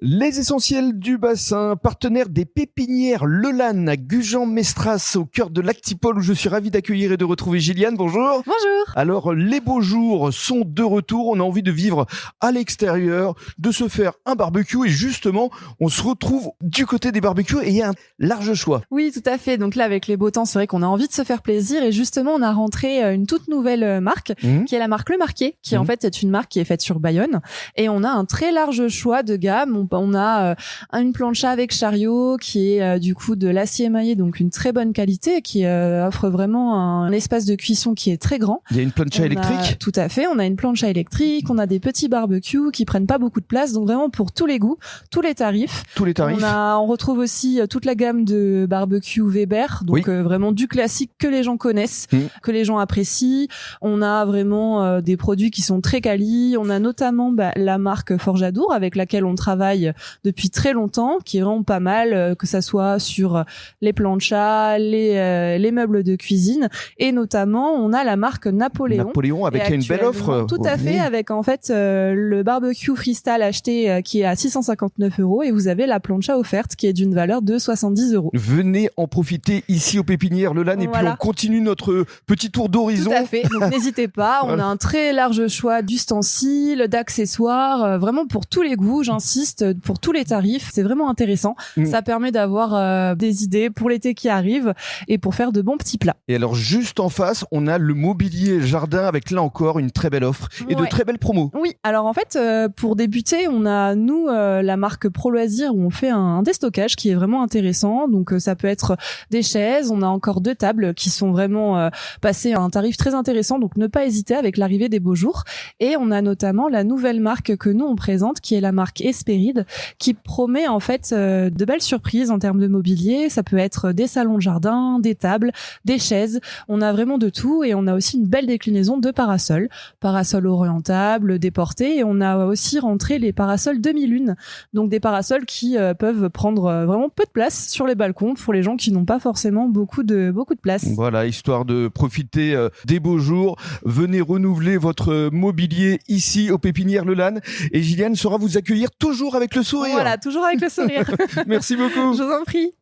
Les essentiels du bassin, partenaire des pépinières Lelanne à Gujan-Mestras, au cœur de l'Actipole, où je suis ravi d'accueillir et de retrouver Gilliane. Bonjour. Bonjour. Alors, les beaux jours sont de retour. On a envie de vivre à l'extérieur, de se faire un barbecue. Et justement, on se retrouve du côté des barbecues et il y a un large choix. Oui, tout à fait. Donc là, avec les beaux temps, c'est vrai qu'on a envie de se faire plaisir. Et justement, on a rentré une toute nouvelle marque, qui est la marque Le Marquet, qui en fait est une marque qui est faite sur Bayonne. Et on a un très large choix de gamme. On a une plancha avec chariot qui est du coup de l'acier émaillé, donc une très bonne qualité, qui offre vraiment un espace de cuisson qui est très grand. Il y a une plancha électrique. Tout à fait. On a une plancha électrique. On a des petits barbecues qui prennent pas beaucoup de place. Donc vraiment pour tous les goûts, tous les tarifs. Tous les tarifs. On retrouve aussi toute la gamme de barbecue Weber. Donc vraiment du classique que les gens connaissent, que les gens apprécient. On a vraiment des produits qui sont très quali. On a notamment la marque Forjadour avec laquelle on travaille depuis très longtemps, qui est vraiment pas mal, que ça soit sur les planchas, les meubles de cuisine, et notamment on a la marque Napoléon. Napoléon avec une belle offre. Tout à fait, avec en fait le barbecue freestyle acheté qui est à 659 € et vous avez la plancha offerte qui est d'une valeur de 70 €. Venez en profiter ici aux pépinières Lelanne et puis on continue notre petit tour d'horizon. Tout à fait, donc n'hésitez pas, on a un très large choix d'ustensiles, d'accessoires, vraiment pour tous les goûts, j'insiste, pour tous les tarifs, c'est vraiment intéressant. Ça permet d'avoir des idées pour l'été qui arrive et pour faire de bons petits plats. Et alors juste en face, on a le mobilier jardin avec là encore une très belle offre et de très belles promos. Oui, alors en fait pour débuter, on a nous la marque Pro Loisirs où on fait un déstockage qui est vraiment intéressant. Donc ça peut être des chaises, on a encore 2 tables qui sont vraiment passées à un tarif très intéressant, donc ne pas hésiter avec l'arrivée des beaux jours. Et on a notamment la nouvelle marque que nous on présente qui est la marque Hespéride, qui promet en fait de belles surprises en termes de mobilier. Ça peut être des salons de jardin, des tables, des chaises. On a vraiment de tout et on a aussi une belle déclinaison de parasols orientables, déportés, et on a aussi rentré les parasols demi-lune. Donc des parasols qui peuvent prendre vraiment peu de place sur les balcons pour les gens qui n'ont pas forcément beaucoup de place. Voilà, histoire de profiter des beaux jours. Venez renouveler votre mobilier ici aux pépinières Lelanne et Gilliane saura vous accueillir toujours avec le sourire. Voilà, toujours avec le sourire. Merci beaucoup. Je vous en prie.